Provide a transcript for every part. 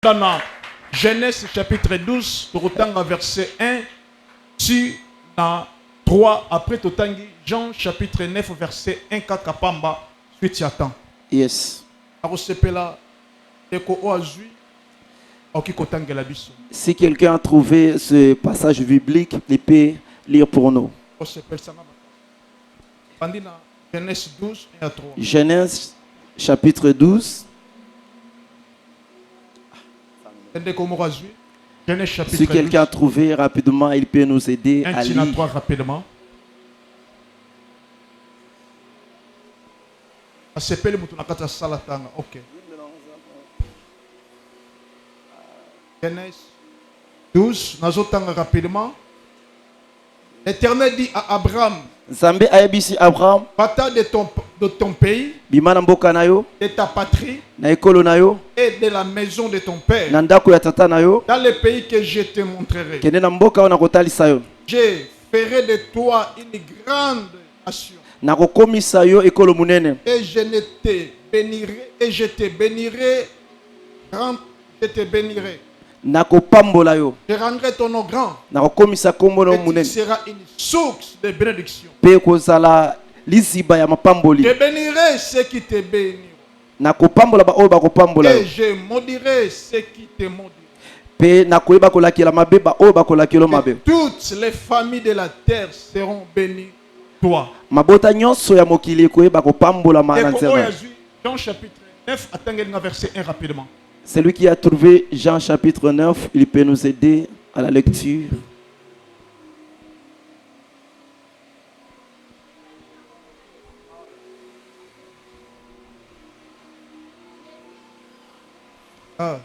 Dans Genèse chapitre 12, verset 1, sur 3, après Totangi, Jean chapitre 9, verset 1, 4, Kapamba, suite attend. Yes. Si quelqu'un a trouvé ce passage biblique, il peut lire pour nous. Genèse 12, 1 à 3. Genèse chapitre 12. Si quelqu'un a trouvé rapidement, il peut nous aider à lire. Rapidement. Ok. Genèse 12, rapidement. L'Éternel dit à Abraham, Zambé ayebisi Abraham, va-t'en de ton pays, bimana mboka nayo, de ta patrie, na ekolo nayo, et de la maison de ton père, na ndako ya tata nayo, dans le pays que je te montrerai. kende na mboka wana kotalisa yo. Je ferai de toi une grande nation. Na kokomisa yo ekolo munene. Et je te bénirai, je te bénirai. Na kopambola yo. Je rendrai ton nom grand. Na kokomisa kombo na munene. Tu seras une source de bénédiction. Pe kozala liziba ya mapamboli. Je bénirai ceux qui te béniront. Na kopambola ba oyo ba kopambola yo. Et je maudirai ceux qui te maudiront. Pe na koyeba kolakela mabe ba oyo ba kolakela mabe. Toutes les familles de la terre seront bénies toi. Mabota nyonso ya mokili koyeba kopambola ma nzela. Jean chapitre 9 attendez verset 1 rapidement. Celui qui a trouvé Jean chapitre 9, il peut nous aider à la lecture. Ah.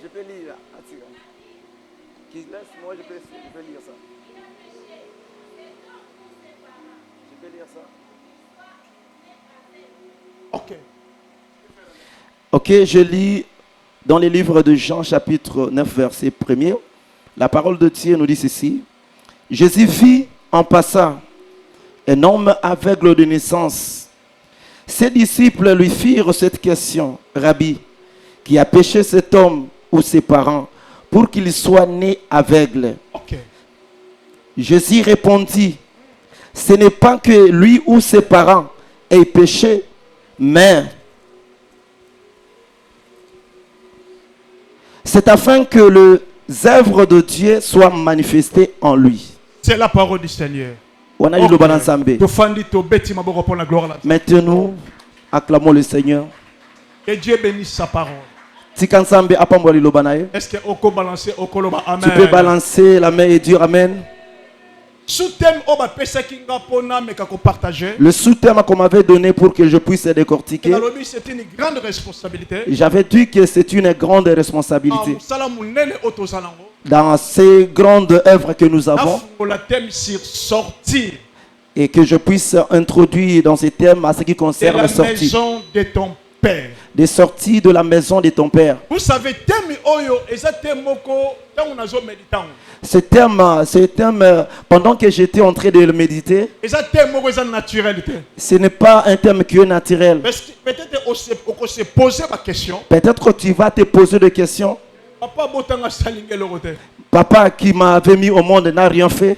Je peux lire. Qui laisse, moi je peux lire ça. Je peux lire ça. Ok. Ok, je lis dans les livres de Jean chapitre 9 verset 1er. La parole de Dieu nous dit ceci. Jésus vit en passant un homme aveugle de naissance. Ses disciples lui firent cette question. Rabbi, qui a péché cet homme ou ses parents pour qu'il soit né aveugle? Okay. Jésus répondit, ce n'est pas que lui ou ses parents aient péché, mais c'est afin que les œuvres de Dieu soient manifestées en lui. C'est la parole du Seigneur. Maintenant, acclamons le Seigneur. Que Dieu bénisse sa parole. Est-ce que tu peux balancer la main et dire Amen? Le sous-thème qu'on m'avait donné pour que je puisse décortiquer, c'est une grande responsabilité. J'avais dit que c'est une grande responsabilité dans ces grandes œuvres que nous avons, et que je puisse introduire dans ces thèmes à ce qui concerne les sorties. De ton Père. Des sorties de la maison de ton Père. Vous savez, ce thème, pendant que j'étais en train de le méditer, ce n'est pas un thème qui est naturel. Peut-être que tu vas te poser des questions. Papa qui m'avait mis au monde n'a rien fait.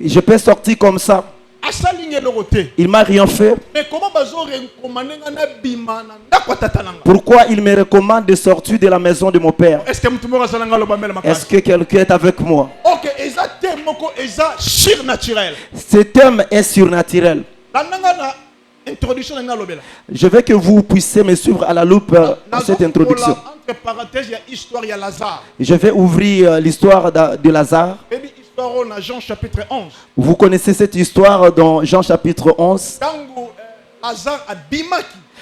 Je peux sortir comme ça. Il m'a rien fait. Pourquoi il me recommande de sortir de la maison de mon père? Est-ce que quelqu'un est avec moi? Ce thème est surnaturel. Je veux que vous puissiez me suivre à la loupe dans cette introduction. Je vais ouvrir l'histoire de Lazare. Jean chapitre 11. Vous connaissez cette histoire dans Jean chapitre 11.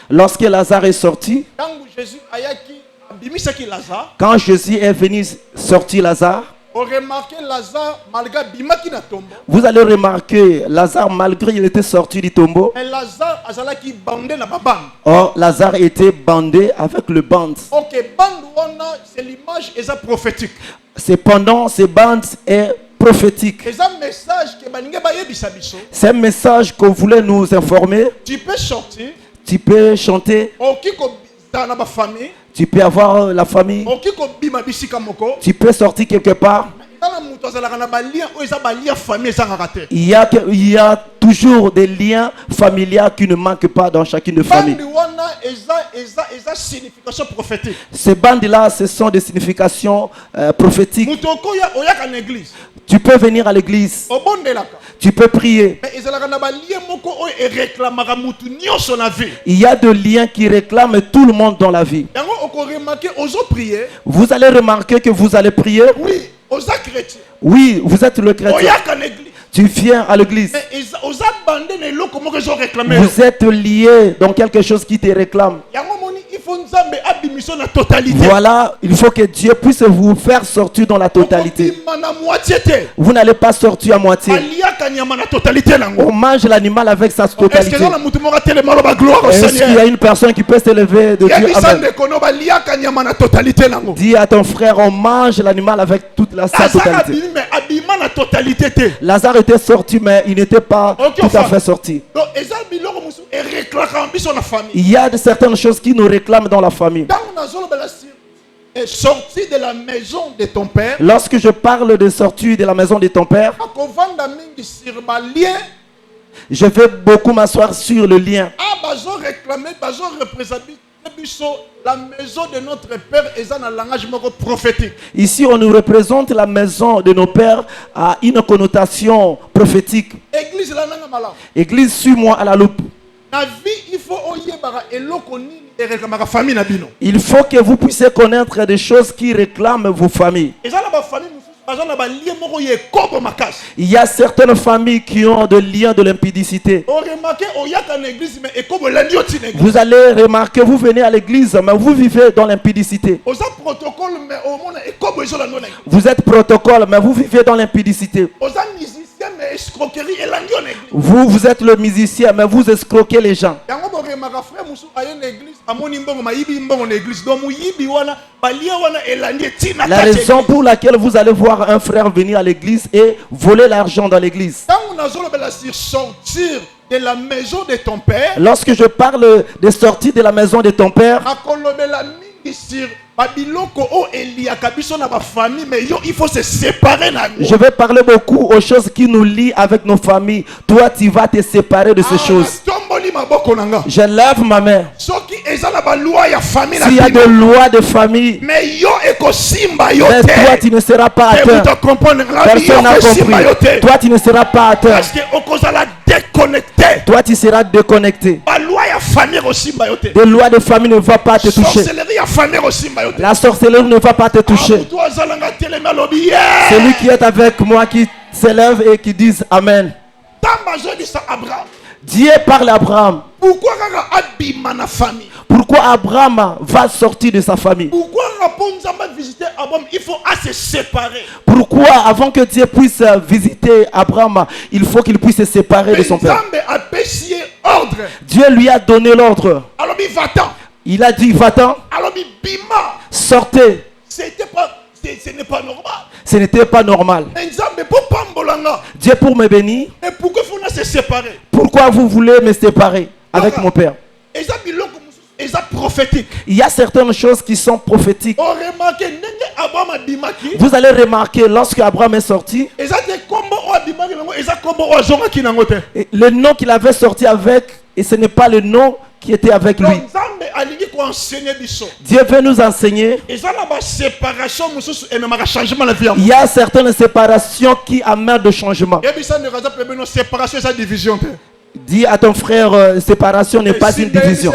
Lorsque Lazare est sorti, quand Jésus est venu sortir Lazare, vous allez remarquer Lazare, malgré il était sorti du tombeau, or Lazare était bandé avec le band. C'est l'image prophétique. Cependant, ces bandes est prophétique. C'est un message que baninge bayebisa biso. C'est un message qu'on voulait nous informer. Tu peux sortir. Tu peux chanter. Okiko dans ma famille. Tu peux avoir la famille. Okiko bima bisika moko. Tu peux sortir quelque part. Il y a toujours des liens familiaux qui ne manquent pas dans chacune des familles. Ces bandes-là, ce sont des significations prophétiques. Tu peux venir à l'église. Tu peux prier. Il y a des liens qui réclament tout le monde dans la vie. Vous allez remarquer que vous allez prier. Oui, vous êtes le chrétien. Tu viens à l'église. Vous êtes lié dans quelque chose qui te réclame. Voilà, il faut que Dieu puisse vous faire sortir dans la totalité. Vous n'allez pas sortir à moitié. On mange l'animal avec sa totalité. Est-ce qu'il y a une personne qui peut s'élever de Dieu? Amen. Dis à ton frère, on mange l'animal avec toute sa totalité. Lazare était sorti, mais il n'était pas tout à fait sorti. Il y a certaines choses qui nous réclament dans la famille. Sorti de la maison de ton père. Lorsque je parle de sortir de la maison de ton père, je vais beaucoup m'asseoir sur le lien. La maison de notre père est un langage prophétique. Ici, on nous représente la maison de nos pères à une connotation prophétique. Église, suis-moi à la loupe. Il faut que vous puissiez connaître des choses qui réclament vos familles. Il y a certaines familles qui ont des liens de l'impudicité. Vous allez remarquer, vous venez à l'église, mais vous vivez dans l'impudicité. Vous êtes protocole, mais vous vivez dans l'impudicité. Vous êtes le musicien, mais vous escroquez les gens. La raison pour laquelle vous allez voir un frère venir à l'église et voler l'argent dans l'église. Sortir de la maison de ton père. Lorsque je parle de sortir de la maison de ton père, il faut se séparer. Je vais parler beaucoup aux choses qui nous lient avec nos familles. Toi, tu vas te séparer de ces choses. Je lève ma main. S'il y a des lois de famille, mais toi, tu ne seras pas atteint. Personne n'a compris. Toi, tu ne seras pas atteint. Toi, tu seras déconnecté. Des lois de famille ne vont pas te toucher. La sorcellerie ne va pas te toucher. Celui qui est avec moi, qui s'élève et qui dit Amen. Dieu parle à Abraham. Pourquoi Abraham va sortir de sa famille? Il faut se séparer. Pourquoi avant que Dieu puisse visiter Abraham, il faut qu'il puisse se séparer de son père? Dieu lui a donné l'ordre. Il a dit va-t'en. Sortez. Ce n'est pas normal. Ce n'était pas normal. Dieu pour me bénir. Mais pourquoi il faut se séparer? Pourquoi vous voulez me séparer avec mon père? Il y a certaines choses qui sont prophétiques. Vous allez remarquer lorsque Abraham est sorti, le nom qu'il avait sorti avec, et ce n'est pas le nom qui était avec lui. Dieu veut nous enseigner. Il y a certaines séparations qui amènent de changement. Dis à ton frère, séparation n'est pas une division.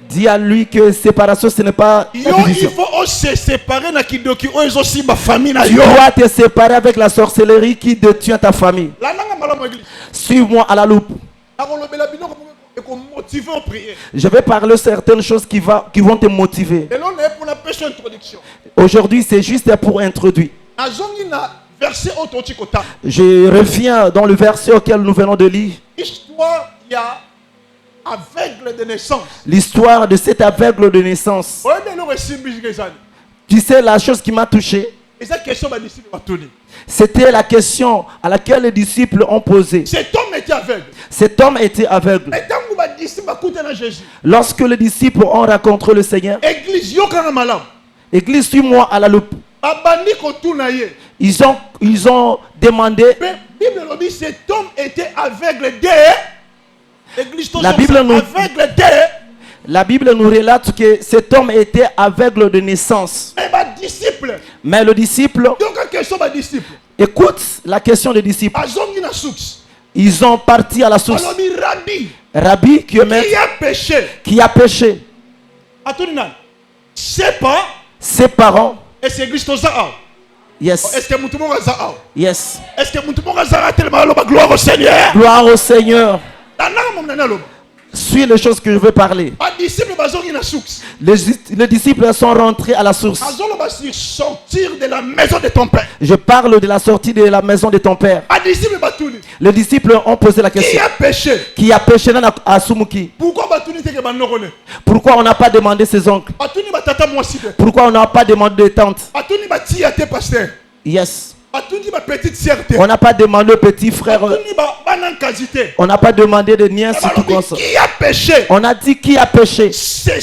Dis à lui que séparation ce n'est pas une division. Il faut se séparer. Tu dois te séparer avec la sorcellerie qui détient ta famille. Suis-moi à la loupe. Je vais parler certaines choses qui vont te motiver. Aujourd'hui, c'est juste pour introduire. Je reviens dans le verset auquel nous venons de lire. L'histoire de cet aveugle de naissance. Tu sais la chose qui m'a touché. Et cette question, les disciples ont tourné. C'était la question à laquelle les disciples ont posé. Cet homme était aveugle. Cet homme était aveugle. Et tant que les disciples écoutaient Jésus, Lorsque les disciples ont rencontré le Seigneur, Église, yokana malam. Église, suis-moi à la loupe. Abandi kotuna ye. Ils ont demandé. Mais Bible nous dit cet homme était aveugle dès. Église, La Bible nous- aveugle dès. La Bible nous relate que cet homme était aveugle de naissance. Mais les disciples, Mais le disciple, donc la question des disciples, écoute la question des disciples. azongi na source. Ils ont parti à la source. Alors dit Rabbi, Rabbi, qui est maître, qui a péché? qui a péché. Atuna, c'est pas. Ses parents. Est-ce que Église toza a? Yes. Est-ce que Moutoumou Gaza a? Yes. Est-ce que Moutoumou Gaza a tellement la gloire au Seigneur? Gloire au Seigneur. La narme mon analo. Suis les choses que je veux parler. Les disciples bazongi na source. Les disciples sont rentrés à la source. Azolo basir sortir de la maison de ton père. Je parle de la sortie de la maison de ton père. Les disciples batuni. Les disciples ont posé la Qui question. a péché? Qui a péché dans à Sumuki? Pourquoi batuni te que banokone? Pourquoi on n'a pas demandé ses oncles? Batuni batata mwasibe. Pourquoi on n'a pas demandé de tante? Batuni bati à tes pasteurs. Yes. Batuni ba petite sœur te. On n'a pas demandé au petit frère. Batuni ba banan quasité. On n'a pas demandé de nièce tout comme ça. Qui a péché? On a dit qui a péché? C'est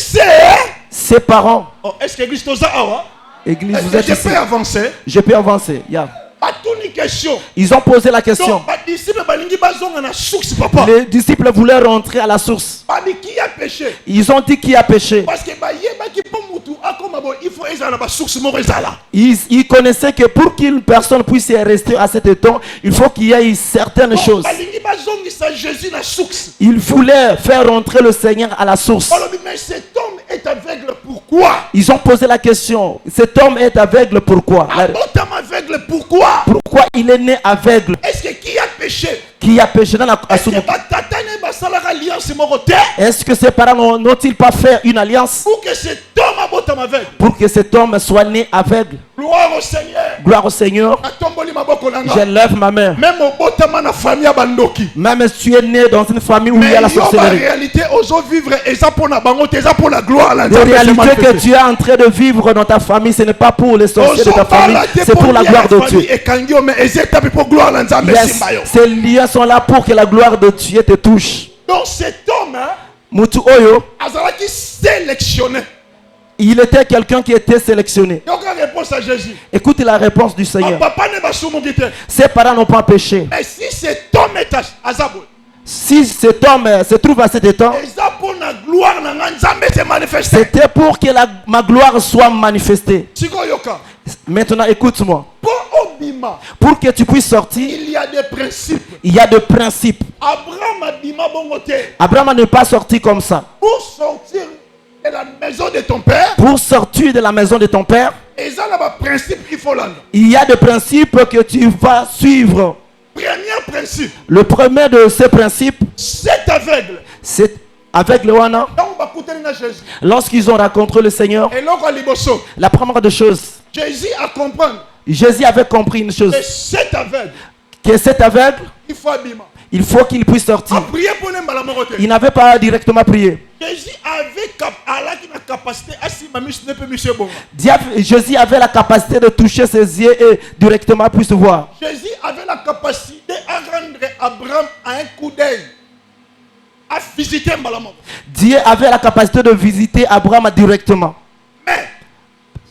Ses parents. Oh, est-ce que l'église toza awa? Église, vous Est-ce êtes que je ici. peux avancer? Je peux avancer. Yeah. Batuni question. Ils ont posé la question. Donc, les disciples balingi bazonga na source papa. Les disciples voulaient rentrer à la source. Bani qui a péché? Ils ont dit qui a péché. Parce que ba yeba ki po mutu akoma bo il faut ezala ba source moko ezala. Ils connaissaient que pour qu'une personne puisse rester à cet état, il faut qu'il y ait certaines choses. Balingi bazongi sa Jésus na source. Ils voulaient faire rentrer le Seigneur à la source. Balobi mais cet homme est aveugle pourquoi? Ils ont posé la question. Cet homme est aveugle pourquoi? Abotam aveugle pourquoi? Pourquoi il est né aveugle? Est-ce que qui a péché? Qui a péché dans la Est-ce que batata ne basalaka alliance moko te? Est-ce que ses parents n'ont-ils pas fait une alliance Pour que cet homme abotam aveugle. pour que cet homme soit né aveugle? Gloire au Seigneur. Gloire au Seigneur. Atomboli maboko nanga. J'élève ma main. Même au botama na famille bandoki. Même si tu es né dans une famille où il Mais y a la il y a sorcellerie. réalité aux vivre et ça pour la bango, ça pour la gloire à la Les réalités que tu es en train de vivre dans ta famille, ce n'est pas pour les sorciers de ta famille, c'est pour la gloire de Dieu. Yes, ces liens sont là pour que la gloire de Dieu te touche. Donc cet homme, hein, Mutu Oyo, Azalaki sélectionné. il était quelqu'un qui était sélectionné. Donc la réponse à Jésus. Écoute la réponse du Seigneur. Papa ne va soumo guité. Ses parents n'ont pas péché. Mais si cet homme est Azabo, Si cet homme se trouve à cet état, Ezapo na gloire na nzambe se manifester. c'était pour que ma gloire soit manifestée. Siko yoka. Maintenant, écoute-moi. Pour Obima, Pour que tu puisses sortir, il y a des principes. il y a des principes. Abraham Abima bongote. Abraham n'est pas sorti comme ça. Pour sortir de la maison de ton père, Pour sortir de la maison de ton père, et ça là bas principe il faut là. il y a des principes que tu vas suivre. Premier principe, Le premier de ces principes, cet aveugle. c'est avec le Wana. Donc bah écoutez na Jésus. Lorsqu'ils ont rencontré le Seigneur, Et là liboso, la première des choses, Jésus a comprendre Jésus avait compris une chose, que cet aveugle, que cet aveugle, il faut abima. il faut qu'il puisse sortir. A prier pour les malamorote. Il n'avait pas directement prié. Jésus avait la capacité à si ma mission ne peut monsieur bon. Jésus avait la capacité de toucher ses yeux et directement puisse voir. Jésus avait la capacité à rendre Abraham à un coup d'œil. À visiter malamorote. Dieu avait la capacité de visiter Abraham directement. Mais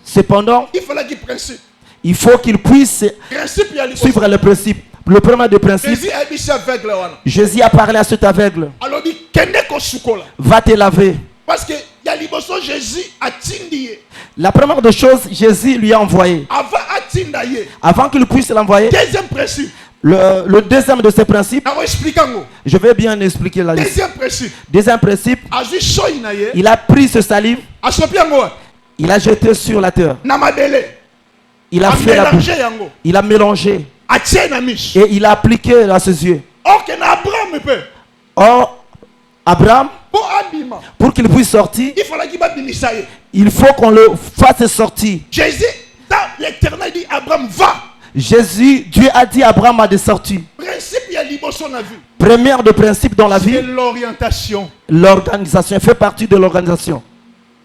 Cependant, il fallait qu'il principe. il faut qu'il puisse Principe il y a les suivre le principe. Le premier des principes, Jésus a dit aveugle là. Jésus a parlé à cet aveugle. Alors dit kende ko sukola. Va te laver. Parce que il y a liboso Jésus a tindié. La première des choses, Jésus lui a envoyé. Avant a tindaye. Avant qu'il puisse l'envoyer, Deuxième principe. le deuxième de ces principes, Na expliquango. je vais bien expliquer la liste. Deuxième principe. Deuxième principe, Azu soy na ye. il a pris ce salive, Asopiango. il a jeté sur la terre. Na madele. Il a fait la bouche. mélanger yango. Il a mélangé Atie na miche. et il a appliqué à ses yeux. Or que na Abraham peut. Or, Abraham, Pour abima. pour qu'il puisse sortir, Il fallait qu'il babimisa ye. il faut qu'on le fasse sortir. Jésus, dans l'Éternel dit Abraham va. Jésus, Dieu a dit à Abraham de sortir. Principe il y a liboso na vie. Première de principe dans la C'est vie, l'orientation. l'organisation fait partie de l'organisation.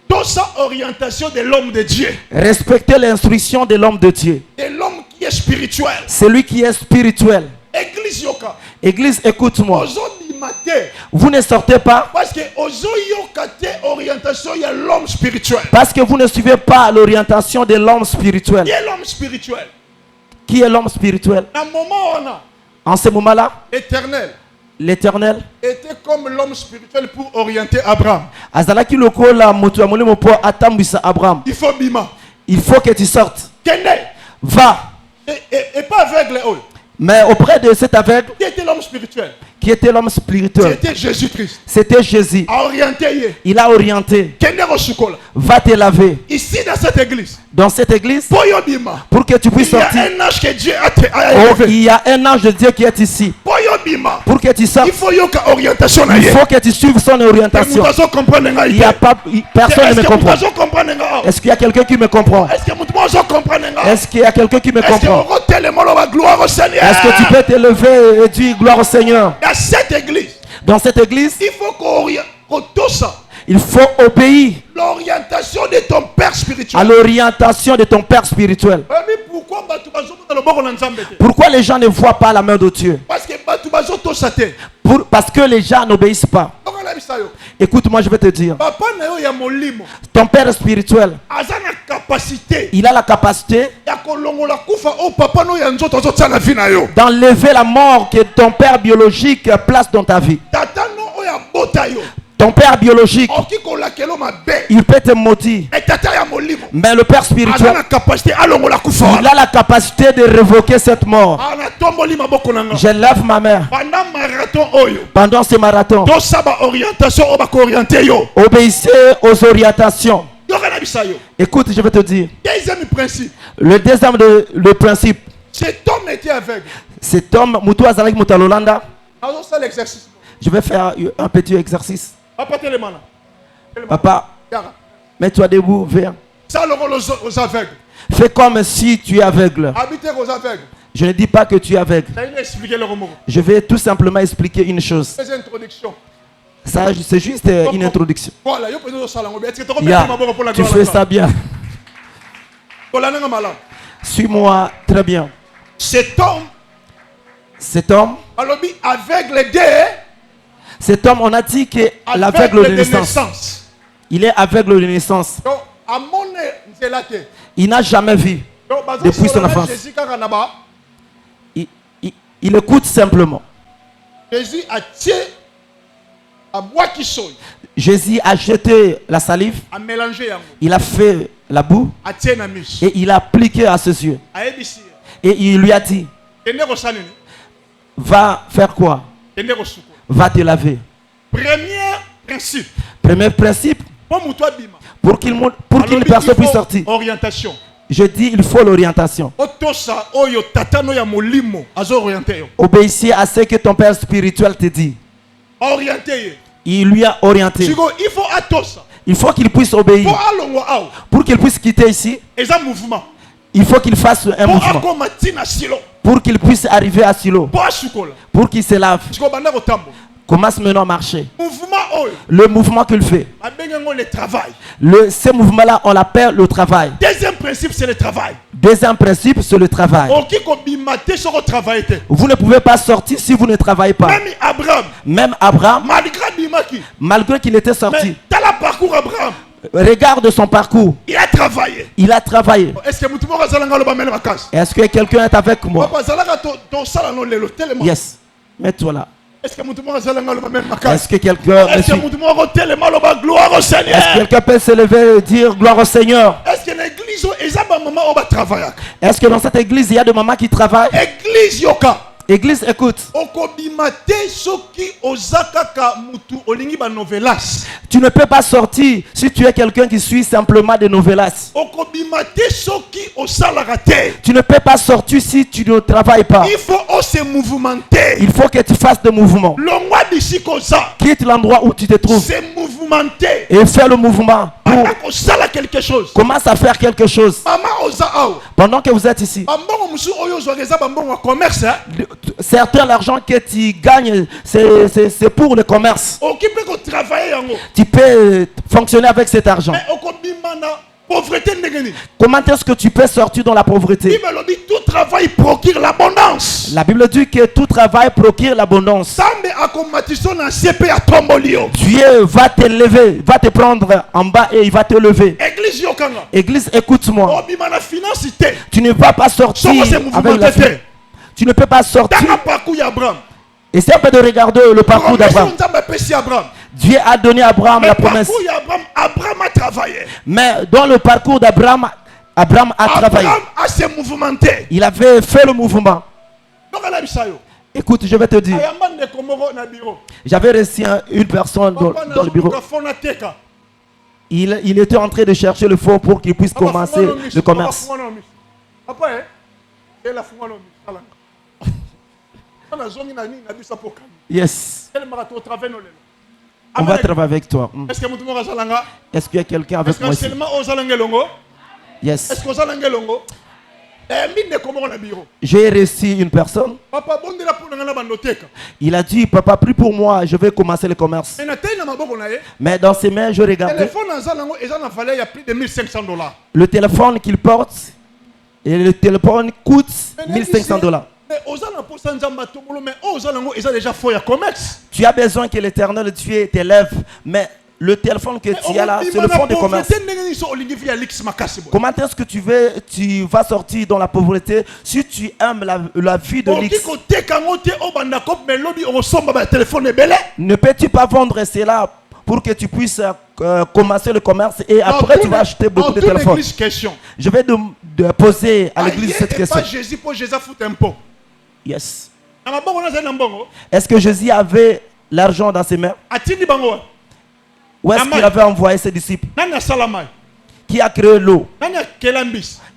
Dans sa orientation de l'homme de Dieu. Respectez l'instruction de l'homme de Dieu. De l'homme qui est spirituel. Celui qui est spirituel. Église yoka. Église, écoute-moi. Ozo bimate. Vous ne sortez pas Parce que ozo yoka te orientation il y a l'homme spirituel. parce que vous ne suivez pas l'orientation de l'homme spirituel. Qui est l'homme spirituel? Qui est l'homme spirituel? À un moment on a En ce moment-là, éternel l'Éternel était comme l'homme spirituel pour orienter Abraham. azalaki lokola moto ya molimo po atambwisa Abraham. Il faut bima. Il faut que tu sortes. Kende. Va. Et pas aveugle. Mais auprès de cet aveugle, Qui était l'homme spirituel? qui était l'homme spirituel, C'était Jésus-Christ. c'était Jésus. A orienté. Il a orienté. Kende rosukola. Va te laver. Ici dans cette église. Dans cette église, Poyo bima. pour que tu puisses Il y a sortir. un ange que Dieu a Oh, élevé. il y a un ange de Dieu qui est ici. Poyo bima. Pour que tu sortes, Il faut yoka orientation na il ye. faut que tu suives son orientation. Mutu comprendre nga Il y a pas, personne ne me comprend. Est-ce que comprendre nga? Est-ce qu'il y a quelqu'un qui me comprend? Est-ce que mutu comprendre nga? Est-ce qu'il y a quelqu'un qui me Est-ce que comprend? on tellement la gloire au Seigneur? Est-ce que tu peux te lever et dire gloire au Seigneur? Dans cette église, Dans cette église, il faut qu'on touche il faut obéir l'orientation de ton père à spirituel. l'orientation de ton Père spirituel. Mais pourquoi batu bazomona loboko na Nzambe te? Pourquoi les gens ne voient pas la main de Dieu? Parce que batu bazotosha te. Parce que les gens n'obéissent pas. Okala bisayo. Écoute-moi, je vais te dire. Papa na yo ya molimo. Ton Père spirituel, Aza na capacité il a la capacité ya kolongola kufa o papa no ya nzoto azotia na vie na yo. d'enlever la mort que ton Père biologique place dans ta vie. Tata no oya bota yo. Ton Père biologique, Oki kolakelo mabe. il peut te maudire. Et tata ya molimo. Mais le Père Aza spirituel, na capacité alongola kufa. il a la capacité de révoquer cette mort. Ana tomboli maboko na nga. Je lève ma main Pendant marathon oyo. pendant ce marathon. To saba orientation o ba ko orienter yo. Obéissez aux orientations. Yokana bisayo. Écoute, je vais te dire. Deuxième principe. Le deuxième le principe, Cet homme était aveugle. cet homme, Moutou Azalek Moutalolanda, Alors ça l'exercice. je vais faire un petit exercice. Papa télémana. Papa, Yara. mets-toi debout, viens. Ça le rôle aux aveugles. Fais comme si tu es aveugle. Habitez aux aveugles. Je ne dis pas que tu es aveugle. Ça il expliquer le mot. Je vais tout simplement expliquer une chose. Fais introduction. Ça, c'est juste une introduction. Voilà, yo peut ça là. Est-ce que tu Ya, remets pour la tu gloire? fais ça bien. Voilà nga malam. Suis-moi très bien. Cet homme, Cet homme, alobi aveugle de cet homme, on a dit que l'aveugle de aveugle de naissance. naissance. Il est aveugle de naissance. Donc amone nzela te. Il n'a jamais vu. Donc bazo Depuis son solo na enfance. Jésus kaka na ba. Il écoute simplement. Jésus a tué a bois qui soy. Jésus a jeté la salive, A mélangé yango. il a fait la boue A tué na mis. et il a appliqué à ses yeux. A ebisi. Et il lui a dit, Kende ko sanini. va faire quoi? Kende ko suko. Va te laver. Premier principe. Premier principe, Pour muto bima. pour qu'une personne puisse sortir. Orientation. Je dis, il faut l'orientation. Otosa oyo tatano ya molimo azo orienter yo. Obéissez à ce que ton Père spirituel te dit. Orienter. Il lui a orienté. Sigo il faut atosa. Il faut qu'il puisse obéir. Pour alongo aw. Pour qu'il puisse quitter ici, Eza mouvement. il faut qu'il fasse un Pour mouvement. akoma tina silo. Pour qu'il puisse arriver à Silo. Pour asukola. Pour qu'il se lave. Sigo banda ko tambo. Commence maintenant à marcher. Mouvement oyo. Le mouvement qu'il fait. Abengengo le travail. Ce mouvement-là, on l'appelle le travail. Deuxième principe c'est le travail. Deuxième principe, c'est le travail. Oki ko bimate soko travailler te. Vous ne pouvez pas sortir si vous ne travaillez pas. Même Abraham, Même Abraham, malgré bimaki, malgré qu'il était mais sorti, dans le parcours Abraham, regarde son parcours. il a travaillé. Il a travaillé. Est-ce que mutu mo kazalanga lo bamele makasi? Est-ce que quelqu'un est avec moi? Papa zalaka to sala no lelo tellement. Yes. Mets-toi là. Est-ce que mutu mo kazalanga lo bamele makasi? Est-ce que quelqu'un me Est-ce que suit? mutu mo ko tellement lo ba gloire au Seigneur? Est-ce que quelqu'un peut se lever et dire gloire au Seigneur? Est-ce que l'église eza ba maman o ba travailler? Est-ce que dans cette église, il y a des mamans qui travaillent? Église yoka. Église, écoute. Okobimate soki ozakaka mutu olingi ba novelas. Tu ne peux pas sortir si tu es quelqu'un qui suit simplement des novelas. Okobimate soki osalaka te. Tu ne peux pas sortir si tu ne travailles pas. Il faut se mouvementer. Il faut que tu fasses des mouvements. Longwa bisiko za. Quitte l'endroit où tu te trouves Se mouvementer. et fais le mouvement. Pendant qu'on sala quelque chose. Commence à faire quelque chose. Maman oza aw. Pendant que vous êtes ici. Bambongo musu oyo zwa bambongo commerce. Certains, l'argent que tu gagnes, c'est pour le commerce. Occupé ko travailler travailler yango. Tu peux fonctionner avec cet argent. Mais okobima na pauvreté ndengeni. Comment est-ce que tu peux sortir dans la pauvreté? Bible dit tout travail procure l'abondance. La Bible dit que tout travail procure l'abondance. Sambe akomatiso na CP à tombolio. Dieu va t'élever, va te prendre en bas et il va te lever. Église yokanga. Église, écoute-moi. Obima na finance te. Tu ne vas pas sortir avec la finance. Tu ne peux pas sortir. Dans le parcours d'Abraham. Essaie un peu de regarder le parcours d'Abraham. Dieu a donné à Abraham la promesse. Abraham a travaillé. Mais dans le parcours d'Abraham, Abraham a travaillé. Abraham a se mouvementé. Il avait fait le mouvement. Écoute, je vais te dire. J'avais reçu une personne dans le bureau. Il était en train de chercher le fonds pour qu'il puisse commencer le commerce. Yes. On va travailler avec toi. Est-ce qu'il y a quelqu'un avec moi ici? Yes. J'ai reçu une personne. Il a dit, papa, prie pour moi, je vais commencer le commerce. Mais dans ses mains, je regardais. Le téléphone qu'il porte, et le téléphone coûte $1,500. Tu as besoin que l'Éternel Dieu t'élève, mais le téléphone que tu as là, c'est le fond de commerce. Comment est-ce que tu vas sortir dans la pauvreté si tu aimes la vie de luxe? Ne peux-tu pas vendre cela pour que tu puisses commencer le commerce et après tu vas acheter beaucoup de téléphones? Je vais poser à l'église cette question. Yes. Est-ce que Jésus avait l'argent dans ses mains? Où est-ce qu'il avait envoyé ses disciples? Qui a créé l'eau?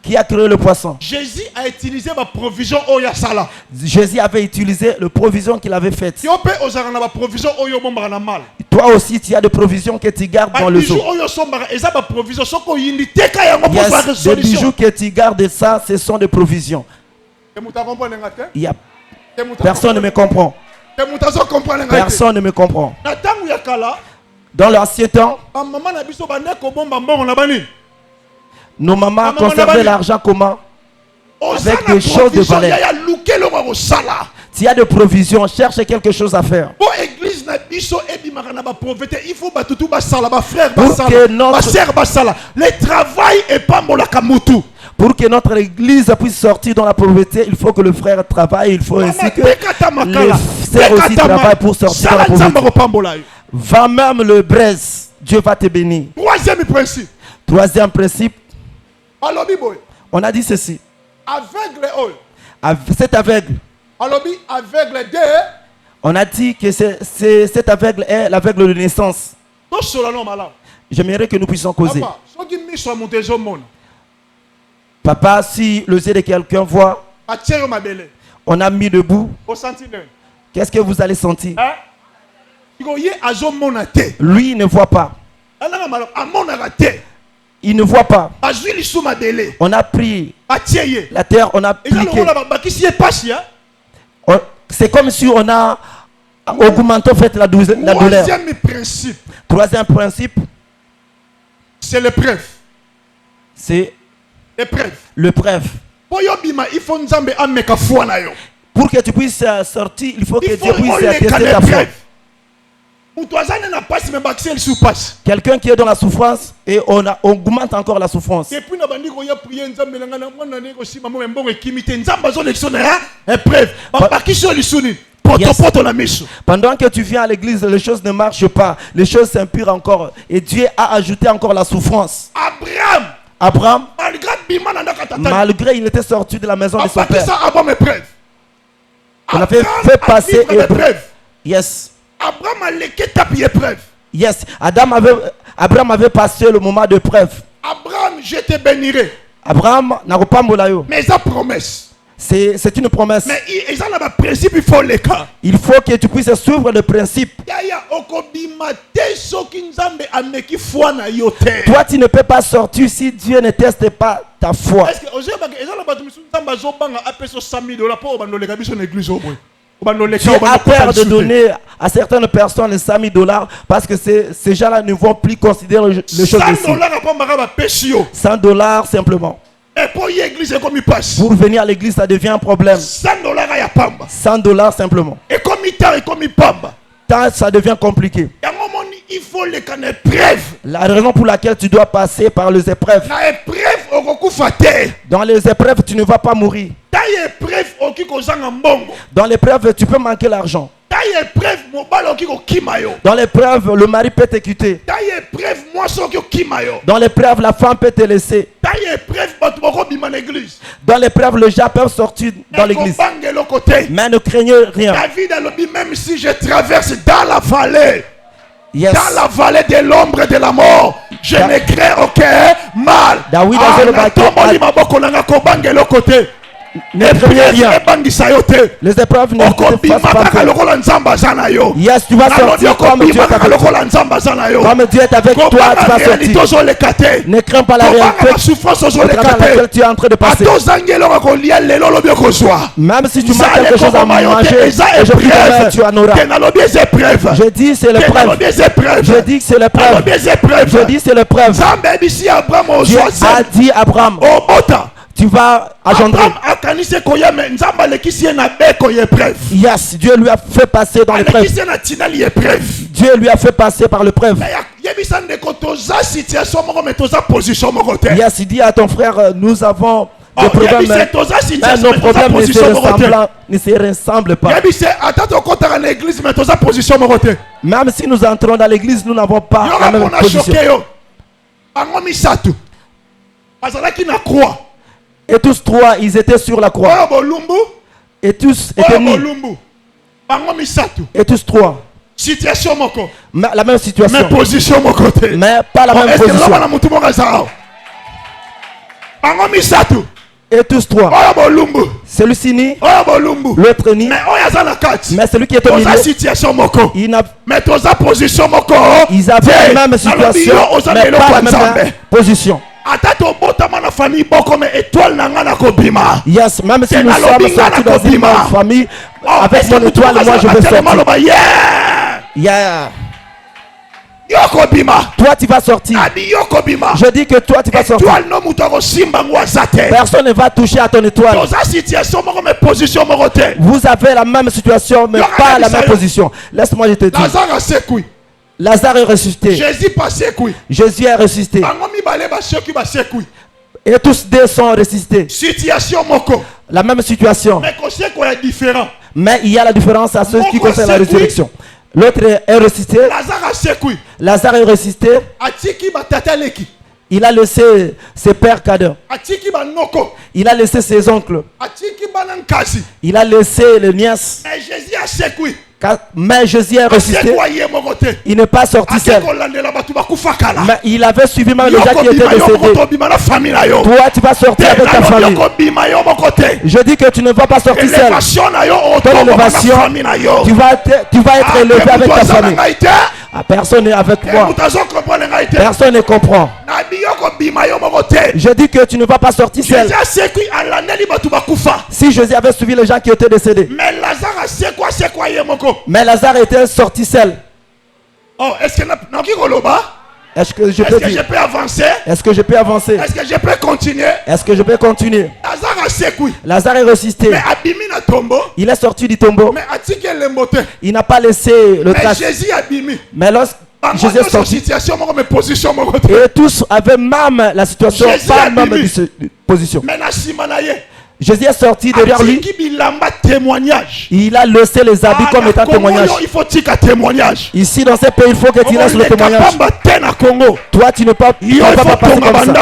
Qui a créé le poisson? Jésus a utilisé ma provision. Jésus avait utilisé le provision qu'il avait faite. Toi aussi, tu as des provisions que tu gardes dans le zoo. Yes, des bijoux que tu gardes, ça, ce sont des provisions. Personne ne me comprend. Personne ne me comprend. Dans l'ancien temps, nos mamans conservaient l'argent comment? Avec des choses de valeur. S'il y a des provisions, cherche quelque chose à faire. Pour que notre église puisse sortir dans la pauvreté, il faut que le frère travaille, il faut ainsi que les sœurs aussi travaillent pour sortir dans la pauvreté. Va même le braise, Dieu va te bénir. Troisième principe. On a dit ceci. Cet aveugle. On a dit que cet aveugle est l'aveugle de naissance. J'aimerais que nous puissions causer. Papa, si le yeux de quelqu'un voit, on a mis debout, qu'est-ce que vous allez sentir? Lui, il ne voit pas. Il ne voit pas. On a pris la terre, on a piqué. C'est comme si on a augmenté en fait la douleur. Troisième principe. C'est l'épreuve. C'est l'épreuve. Pour que tu puisses sortir, il faut que Dieu puisse tester ta foi. Quelqu'un qui est dans la souffrance et on augmente encore la souffrance. Yes. Pendant que tu viens à l'église, les choses ne marchent pas, les choses s'empirent encore et Dieu a ajouté encore la souffrance. Abraham, malgré il était sorti de la maison de son père, on avait fait passer épreuve. Yes. Yes, Abraham avait passé le moment de preuve. Abraham, je te bénirai. Abraham n'a pas molayo. Mais sa promesse. C'est une promesse. Mais ils ont un principe, il faut les cas. Il faut que tu puisses suivre le principe. Toi, tu ne peux pas sortir si Dieu ne teste pas ta foi. Tu as peur de donner à certaines personnes les $100 parce que ces gens-là ne vont plus considérer les choses ici. $100 simplement. Pour venir à l'église, ça devient un problème. $100 simplement. Tant ça devient compliqué. Il faut les épreuves. La raison pour laquelle tu dois passer par les épreuves. Dans les épreuves, tu ne vas pas mourir. Dans l'épreuve, tu peux manquer l'argent. Dans l'épreuve, le mari peut te quitter. Dans l'épreuve, la femme peut te laisser. Dans l'épreuve, les gens peuvent sortir dans l'église. Mais ne craignez rien. David a dit, même si je traverse dans la vallée, yes, dans la vallée de l'ombre de la mort, je ne crains aucun mal. David a dit, ne craignez rien. Les épreuves ne te fassent pas peur. Yes, tu vas sortir comme Dieu est avec toi. Comme Dieu est avec toi, tu vas sortir. Ne crains pas la réalité au travers de laquelle tu es en train de passer. Même si tu manques quelque chose à manger, et je prie demain, tu en auras. Je dis c'est l'épreuve. Je dis que c'est l'épreuve. Je dis c'est l'épreuve. Dieu a dit à Abraham, tu vas engendrer. Yes, Dieu lui a fait passer dans l'épreuve. Dieu lui a fait passer par l'épreuve. Yes, il dit à ton frère, nous avons des problèmes, mais nos problèmes ne se ressemblent pas. Même si nous entrons dans l'église, nous n'avons pas la même position. Et tous trois, ils étaient sur la croix. Et tous étaient nus. Et tous trois. La même situation. Mais pas la même position. Et tous trois. Celui-ci ni, l'autre ni. Mais celui qui était au milieu, ils avaient la même situation, mais pas la même position. Yes, même si nous sommes sortis dans une même famille, avec mon étoile, moi je vais sortir. Yeah. Toi tu vas sortir. Je dis que toi tu vas sortir. Personne ne va toucher à ton étoile. Vous avez la même situation, mais pas la même position. Laisse-moi je te dis. Lazare est ressuscité. Jésus est ressuscité. Et tous deux sont ressuscités. La même situation. Mais il y a la différence à ceux qui concernent la résurrection. L'autre est ressuscité. Lazare est ressuscité. Il a laissé ses pères cadets. Il a laissé ses oncles. Il a laissé les nièces. Mais Jésus est ressuscité. Il n'est pas sorti seul. Mais il avait suivi même les gens qui étaient décédés. Toi, tu vas sortir avec ta famille. Je dis que tu ne vas pas sortir seul. Ton élévation, tu vas être élevé avec ta famille. Personne n'est avec moi. Personne ne comprend. Je dis que tu ne vas pas sortir seul. Si Jésus avait suivi les gens qui étaient décédés. Mais Lazare était sorti seul. Est-ce que je peux dire? Est-ce que je peux avancer? Est-ce que je peux continuer? Est-ce que je peux continuer? Lazare est ressuscité. Il est sorti du tombeau. Il n'a pas laissé le trace. Mais lorsque Jésus est sorti, et tous avaient même la situation, pas même de position. Jésus est sorti derrière lui. Il a laissé les habits comme étant témoignage. Ici dans ce pays, il faut que tu laisses le témoignage. Toi, tu ne vas pas passer comme ça.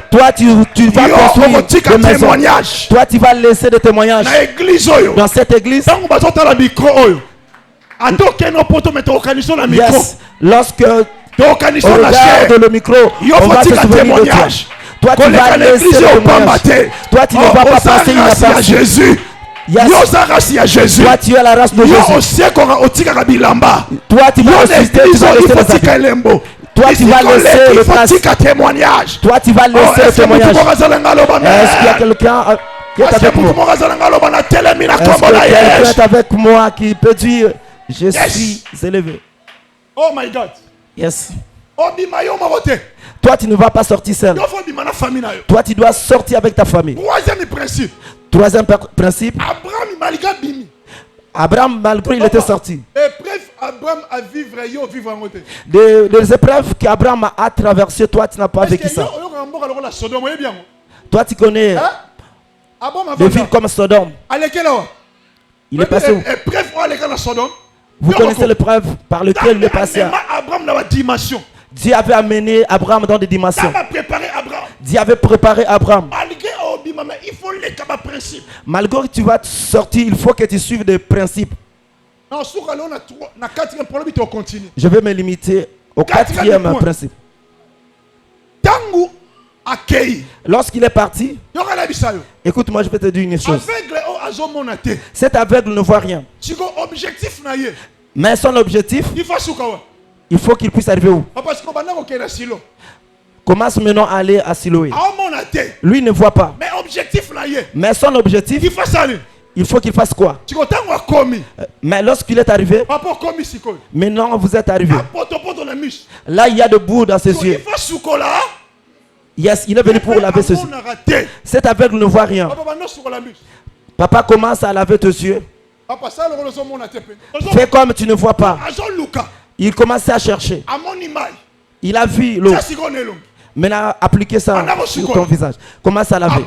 Toi, tu vas construire des maisons. Toi, tu vas laisser des témoignages. Dans cette église, yes, lorsque on regarde le micro, on va se souvenir de toi. Toi, tu vas laisser le témoignage. Toi, tu ne vas pas passer inaperçu. Yes. Toi, tu es la race de Jésus. Toi, tu vas ressusciter, tu vas laisser les habits. Toi, tu vas laisser le trace. Toi, tu vas laisser le témoignage. Est-ce qu'il y a quelqu'un Qui est avec moi? Est-ce que quelqu'un est avec moi qui peut dire je suis élevé? Oh my God. Yes. Toi, tu ne vas pas sortir seul. Toi, tu dois sortir avec ta famille. Troisième principe. Abraham, malgré il était sorti. Des épreuves qu'Abraham a traversées, toi, tu n'as pas vécu ça. Toi, tu connais des villes comme Sodome. Il est passé où? Vous connaissez l'épreuve par laquelle il est passé. Dieu avait amené Abraham dans des dimensions. Dieu avait préparé Abraham. Malgré que tu vas sortir, il faut que tu suives des principes. Je vais me limiter au quatrième principe. Lorsqu'il est parti, écoute-moi, je vais te dire une chose. Cet aveugle ne voit rien. Mais son objectif, il faut qu'il puisse arriver où? Commence maintenant à aller à Siloé. Lui ne voit pas. Mais son objectif, il faut qu'il fasse quoi? Mais lorsqu'il est arrivé, maintenant vous êtes arrivé. Là, il y a de boue dans ses yeux. Yes, il est venu pour laver ses yeux. Cet aveugle ne voit rien. Papa commence à laver tes yeux. Fais comme tu ne vois pas. Il commence à chercher. Il a vu l'eau. Maintenant, appliquez ça sur ton visage. Commence à laver.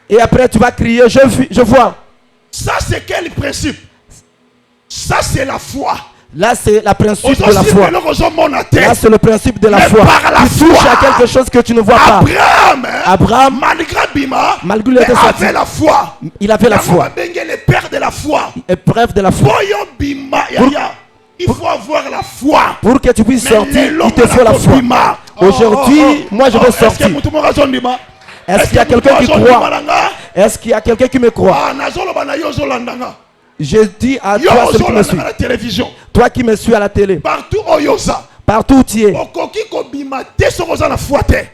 Et après, tu vas crier, je vois. Ça, c'est quel principe? Ça, c'est la foi. Là, c'est le principe de la foi. Là, c'est le principe de la foi. Tu touches à quelque chose que tu ne vois pas. Abraham, malgré il avait la foi. Il avait la foi. L'épreuve de la foi. Épreuve de la foi. Il faut avoir la foi. Pour que tu puisses sortir, il te faut la foi. Aujourd'hui, moi je vais sortir. Est-ce qu'il y a quelqu'un qui croit? Est-ce qu'il y a quelqu'un qui me croit? Je dis à toi, celui qui me suit. Toi qui me suis à la télé. Partout où tu es.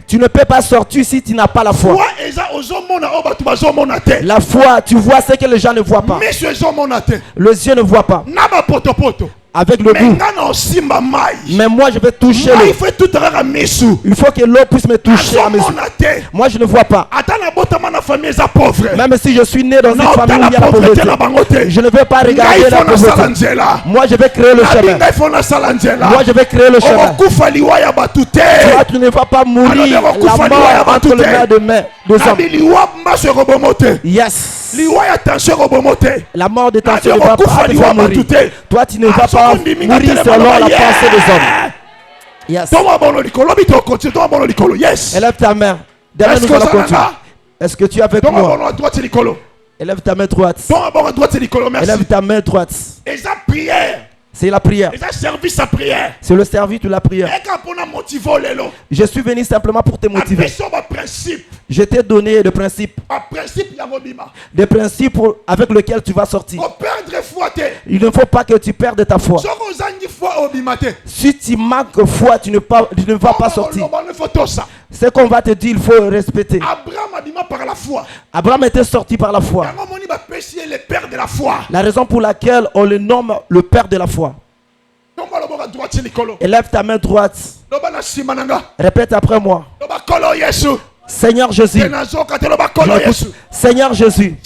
Tu ne peux pas sortir si tu n'as pas la foi. La foi, tu vois ce que les gens ne voient pas. Les yeux ne voient pas. Avec le goût. Mais moi je vais toucher l'eau. Il faut que l'eau puisse me toucher à mes yeux. Moi je ne vois pas. Même si je suis né dans une famille où il y a la pauvreté, je ne vais pas regarder la pauvreté. Moi je vais créer le chemin. Moi je vais créer le chemin. Toi tu ne vas pas mourir la mort entre les mains des hommes. Yes. La mort de tension ne va pas te faire mourir. Toi tu ne vas pas mourir selon la pensée des hommes. Yes. Élève ta main. Demain nous allons continuer. Est-ce que tu es avec moi? Élève ta main droite. Élève ta main droite. C'est la prière. C'est le service de la prière. Je suis venu simplement pour te motiver. Je t'ai donné des principes. Des principes avec lesquels tu vas sortir. Il ne faut pas que tu perdes ta foi. Si tu manques foi, tu ne vas pas sortir. Ce qu'on va te dire, il faut respecter. Abraham était sorti par la foi. La raison pour laquelle on le nomme le père de la foi. Élève ta main droite. Répète après moi. Seigneur Jésus. Seigneur Jésus.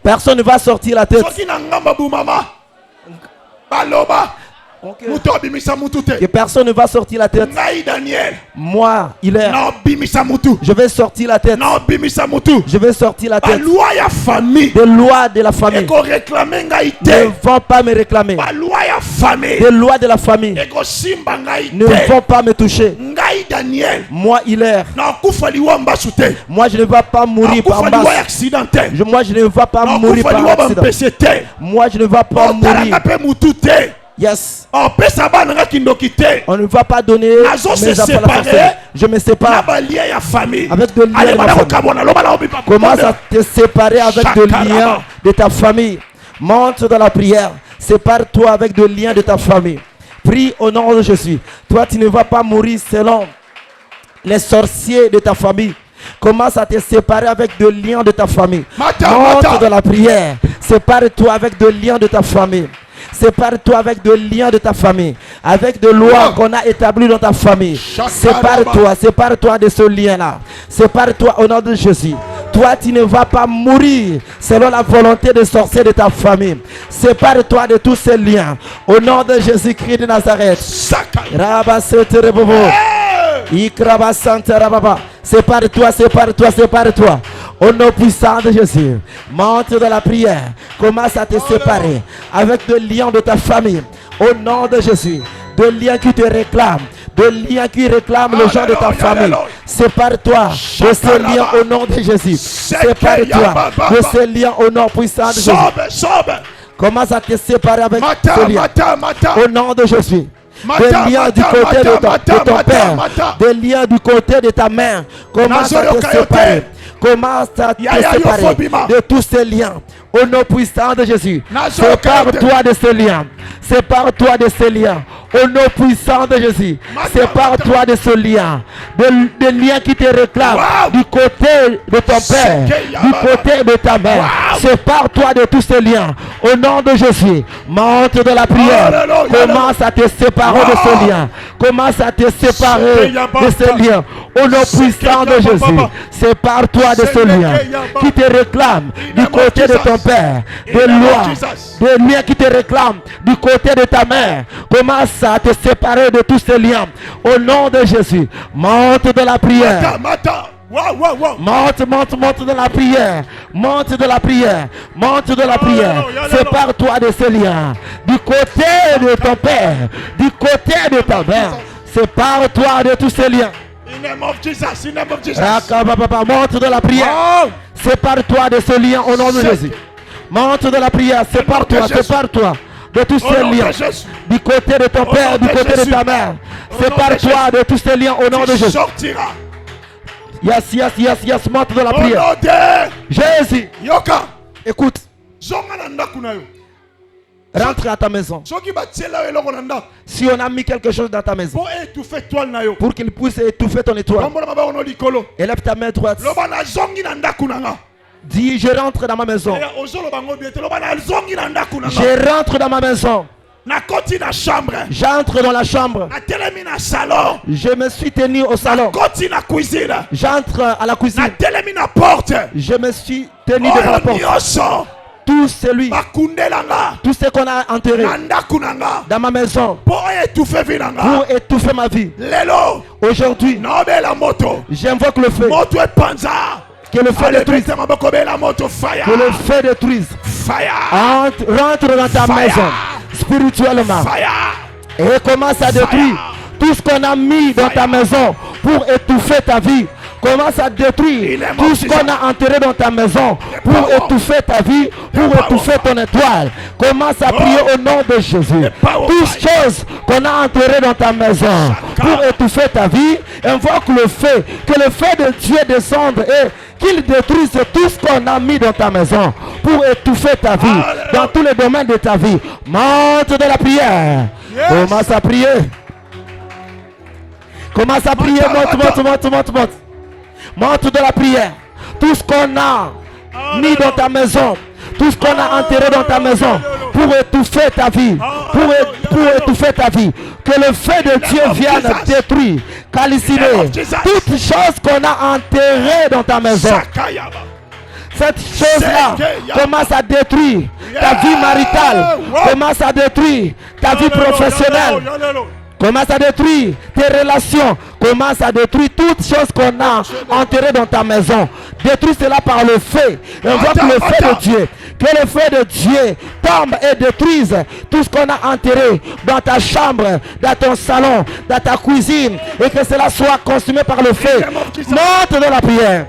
Personne ne va sortir la tête. Que personne ne va sortir la tête. Moi, il est. Je vais sortir la tête. Je vais sortir la tête. Des lois de la famille ne vont pas me réclamer. Des lois de la famille ne vont pas me toucher. Moi, il est. Moi, je ne vais pas mourir par accident. Moi, je ne vais pas mourir par accident. Moi, je ne vais pas mourir. Yes. On ne va pas donner mes enfants à la sorcellerie. Je me sépare avec de liens de ma famille. Commence à te séparer avec de liens de ta famille. Monte dans la prière. Sépare-toi avec de liens de ta famille. Prie au nom de Jésus. Toi, tu ne vas pas mourir selon les sorciers de ta famille. Commence à te séparer avec de liens de ta famille. Monte dans la prière. Sépare-toi avec de liens de ta famille. Sépare-toi avec de liens de ta famille, avec de lois qu'on a établies dans ta famille. Sépare-toi de ce lien-là. Sépare-toi au nom de Jésus. Toi, tu ne vas pas mourir selon la volonté des sorciers de ta famille. Sépare-toi de tous ces liens. Au nom de Jésus-Christ de Nazareth. Sépare-toi, sépare-toi, sépare-toi. Au nom puissant de Jésus, monte dans la prière. Commence à te séparer avec de liens de ta famille. Au nom de Jésus, de liens qui te réclament, de liens qui réclament le genre de ta famille. Sépare-toi de ces liens au nom de Jésus. Sépare-toi de ces liens au nom puissant de Jésus. Commence à te séparer avec ces liens. Au nom de Jésus. Des liens du côté de ton père, des liens du côté de ta mère. Commence à te séparer. Commence à te séparer de tous ces liens. Au nom puissant de Jésus. Sépare-toi de ces liens. Sépare-toi de ces liens. Au nom puissant de Jésus. Sépare-toi de ce lien. Des liens qui te réclament du côté de ton père, du côté de ta mère. Sépare-toi de tous ces liens. Au nom de Jésus. Monte de la prière. Commence à te séparer de ce lien. Commence à te séparer de ces liens. Au nom puissant de Jésus. Sépare-toi de ce lien qui te réclame du côté de ton père. Des lois, des liens qui te réclament du côté de ta mère. Commence à te séparer de tous ces liens. Au nom de Jésus. Monte de la prière. Monte de la prière. Monte de la prière. Monte de la prière. Sépare-toi de ces liens. Du côté de ton père. Du côté de ta mère. Sépare-toi de tous ces liens. Monte de la prière. Sépare-toi de ce lien au nom de Jésus. Monte de la prière. Sépare-toi. Sépare-toi de tous ces liens. Du côté de ton père, du côté de ta mère. Sépare-toi de tous ces liens au nom de Jésus. Yes. Monte de la prière. Jésus. Écoute. Rentre à ta maison. Si on a mis quelque chose dans ta maison pour qu'il puisse étouffer ton étoile, élève ta main droite. Dis, je rentre dans ma maison. Je rentre dans ma maison. J'entre dans la chambre. Je me suis tenu au salon. J'entre à la cuisine. Je me suis tenu devant la porte. Tout ce qu'on a enterré dans ma maison pour étouffer ma vie. Aujourd'hui, j'invoque le feu. Que le feu détruise. Que le feu détruise. Rentre dans ta maison spirituellement et commence à détruire tout ce qu'on a mis dans ta maison pour étouffer ta vie. Commence à détruire tout ce qu'on a enterré dans ta maison pour étouffer ta vie, pour étouffer ton étoile. Commence à prier au nom de Jésus. Toutes choses qu'on a enterrées dans ta maison pour étouffer ta vie, invoque le feu. Que le feu de Dieu descende et qu'il détruise tout ce qu'on a mis dans ta maison pour étouffer ta vie, dans tous les domaines de ta vie. Monte de la prière. Commence à prier. Commence à prier. Monte. Monte de la prière. Tout ce qu'on a mis dans ta maison, tout ce qu'on a enterré dans ta maison pour étouffer ta vie, pour étouffer ta vie. Que le feu de Dieu vienne détruire, calciner toutes choses qu'on a enterrées dans ta maison. Cette chose-là commence à détruire ta vie maritale, commence à détruire ta vie professionnelle. Commence à détruire tes relations. Commence à détruire toutes choses qu'on a enterrées dans ta maison. Détruis cela par le feu. Invoque le feu de Dieu. Que le feu de Dieu tombe et détruise tout ce qu'on a enterré dans ta chambre, dans ton salon, dans ta cuisine. Et que cela soit consumé par le feu. Monte de la prière.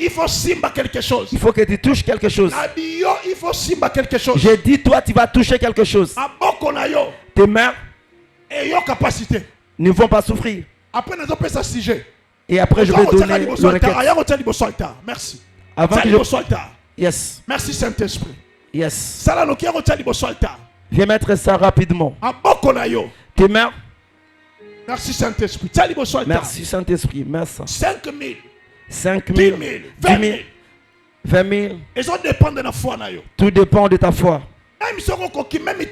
Il faut simba quelque chose. Il faut que tu touches quelque chose. Abio, il faut simba quelque chose. J'ai dit, toi, tu vas toucher quelque chose. Aboko na yo. Tes mains Et yo capacité. ne vont pas souffrir. Après, nous avons ça sujet. Et après, je vais donner le requête. Merci. Avant que je... Yes. Merci Saint-Esprit. Yes. Viens mettre ça rapidement. Tes mains. Merci Saint-Esprit. Merci Saint-Esprit. Merci. 5 000. 5 000. 10 000. 20 000. 20 000. Et ça dépend de la foi. Tout dépend de ta foi. Même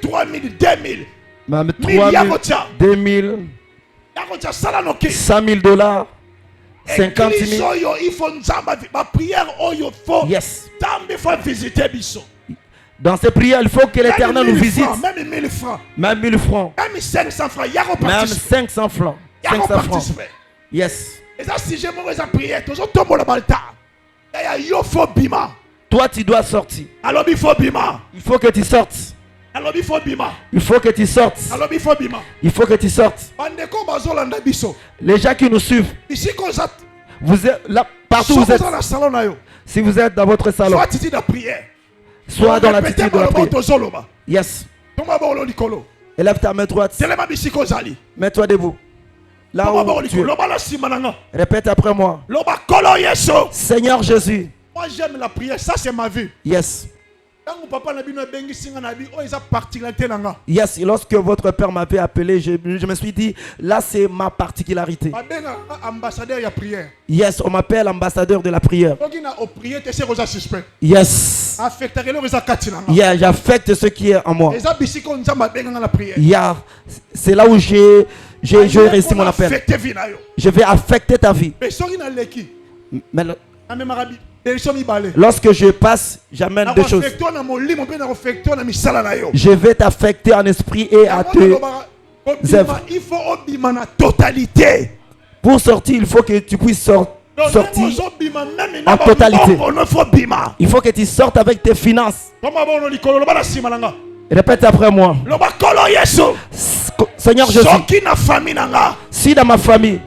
3 000, 2 000. Même 3 000, 2 000. 100 000 dollars. 50 000. Yes. Dans ces prières, il faut que l'Éternel nous visite. Même 1000 francs. Même 1000 francs. Même 500 francs. Même 500 francs. 500 francs. Yes. Toi, tu dois sortir. Il faut que tu sortes. Il faut que tu sortes. Il faut que tu sortes. Les gens qui nous suivent, vous êtes là, partout où vous êtes. Si vous êtes dans votre salon, soit dans l'attitude de la prière. Yes. Élève ta main droite. Mets-toi debout. Là où tu es. Répète après moi. Seigneur Jésus. Moi j'aime la prière, ça c'est ma vie. Yes. Yes, lorsque votre père m'avait appelé, je me suis dit, là c'est ma particularité. Yes, on m'appelle ambassadeur de la prière. Yes. Yeah, j'affecte ce qui est en moi. Yeah, c'est là où j'ai réussi mon appel. Je vais affecter ta vie. Mais lorsque je passe, j'amène deux choses. Je vais t'affecter en esprit et à tes œuvres. Il faut obéir totalité. Pour sortir, il faut que tu puisses sortir en totalité. Il faut que tu sortes avec tes finances. Répète après moi. Seigneur Jésus, si dans ma famille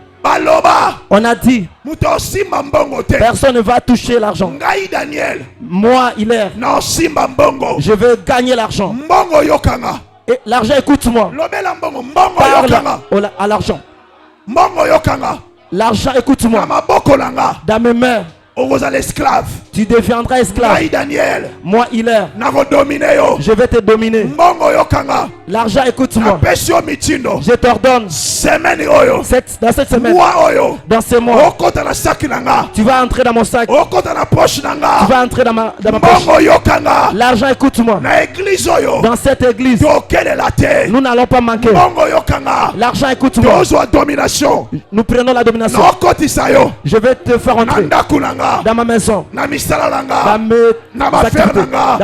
on a dit personne ne va toucher l'argent, moi Hilaire, je veux gagner l'argent. Et l'argent, écoute-moi. Parle à l'argent. L'argent, écoute-moi. Dans mes mains, tu deviendras esclave. Moi Hilaire, je vais te dominer. L'argent, écoute-moi. Je t'ordonne dans cette semaine, dans ce mois, tu vas entrer dans mon sac, tu vas entrer dans ma poche. L'argent, écoute-moi. Dans cette église, nous n'allons pas manquer. L'argent, écoute-moi. Nous prenons la domination. Je vais te faire entrer dans ma maison, dans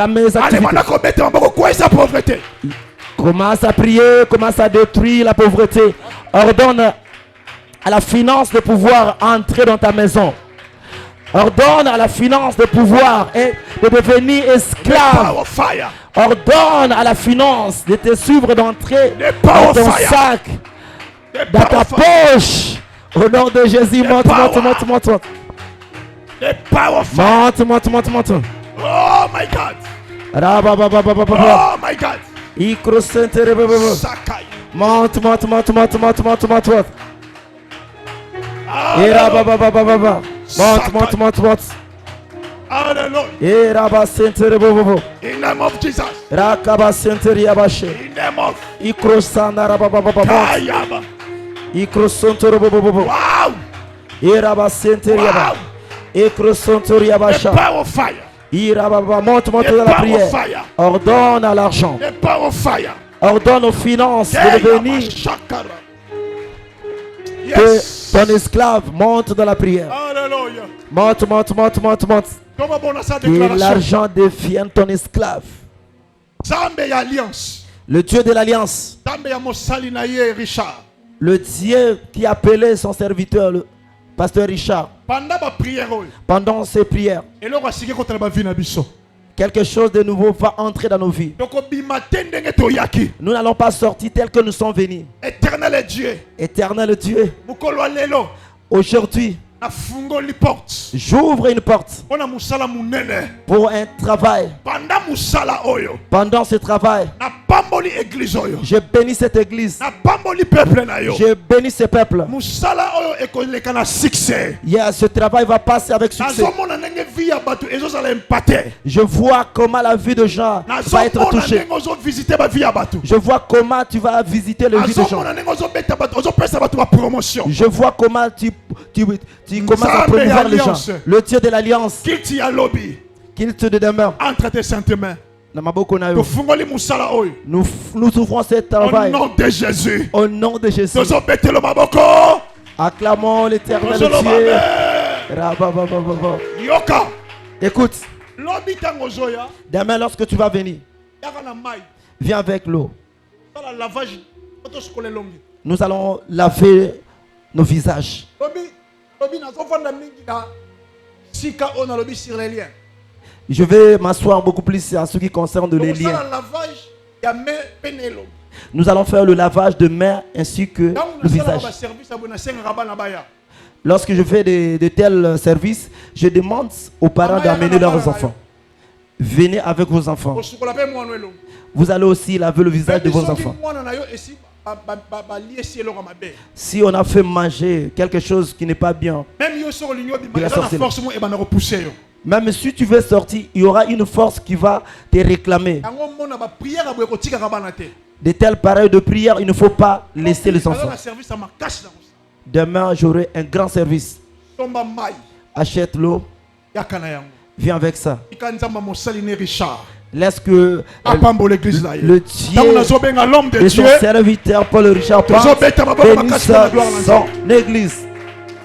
mes activités. Commence à prier, commence à détruire la pauvreté. Ordonne à la finance de pouvoir entrer dans ta maison. Ordonne à la finance de pouvoir et de devenir esclave. Ordonne à la finance de te suivre, d'entrer dans ton sac, dans ta poche. Au nom de Jésus, monte. Monte. Oh my God. Oh my God. Monte. Monte. Hallelujah. In the name of Jesus. In the name of wow. The power of fire. Monte dans la prière. Ordonne à l'argent. The power of fire. Ordonne aux finances de devenir ton esclave. Monte dans la prière. Alléluia. Monte. Que l'argent devienne ton esclave. Le Dieu de l'alliance. Le Dieu qui appelait son serviteur, le pasteur Richard. Pendant ces prières, quelque chose de nouveau va entrer dans nos vies. Nous n'allons pas sortir tel que nous sommes venus. Éternel Dieu. Aujourd'hui, na fungoli porte J'ouvre une porte ona musala munene pour un travail. pendant musala oyo Pendant ce travail, na pamboli église oyo je bénis cette église. na pamboli peuple na yo Je bénis ce peuple. musala oyo ekoleka na succès Yeah, ce travail va passer avec succès. nazomona ndenge vie ya bato ezozala impacté Je vois comment la vie de gens va être nazomona touchée. ndenge ozovisite bavie ya bato Je vois comment tu vas visiter le vie de gens. nazomona ndenge ozobeta bato ozopesa bato bapromotion Je vois comment tu commences à Nzambe promouvoir ya les gens. alliance. Le Dieu de l'alliance, kiti ya lobi qu'il te demeure. entre tes saintes mains Na maboko na yo. tofungoli musala oyo Nous ouvrons ce au travail nom de Jésus au nom de Jésus. tozobetela maboko Acclamons l'éternel tozoloba Dieu. amen. Rabababababa. yoka Écoute, lobi ntango ozoya demain lorsque tu vas venir, yaka na mai viens avec l'eau. sala lavage otosukola elongi Nous allons laver nos visages. lobi nazofanda mingi na sika oyo nalobi sur les liens Je vais m'asseoir beaucoup plus en ce qui concerne les liens. okosala lavage ya me pene elongi Nous allons faire le lavage de mains ainsi que ntango le nasalaka visage. baservice ya boye nasengaka bana baya Lorsque je fais de tels services, je demande aux parents d'amener leurs enfants. Venez avec vos enfants. kosukola mpe mwana elongi Vous allez aussi laver le visage de vos enfants. mwana na yo esi balie esi eloko mabe Si on a fait manger quelque chose qui n'est pas bien, même yo soko olingi obima De la eza na sorcellerie. force mo ebanda kopousse yo même si tu veux sortir, il y aura une force qui va te réclamer. yango mona bapriere ya boye kotikaka bana te De telles pareilles de prière, il ne faut pas laisser les aza enfants. na service ya makasi na kosala Demain, j'aurai un grand service. tomba mai Achète l'eau, yaka na yango viens avec ça. tika nzamba mosali ne richard Laisse que apambola église na ye le ntango Dieu nazobenga l'homme de et son Dieu serviteur Paul Richard tozobeta maboko bénisse makasi mpe na gloire na son église.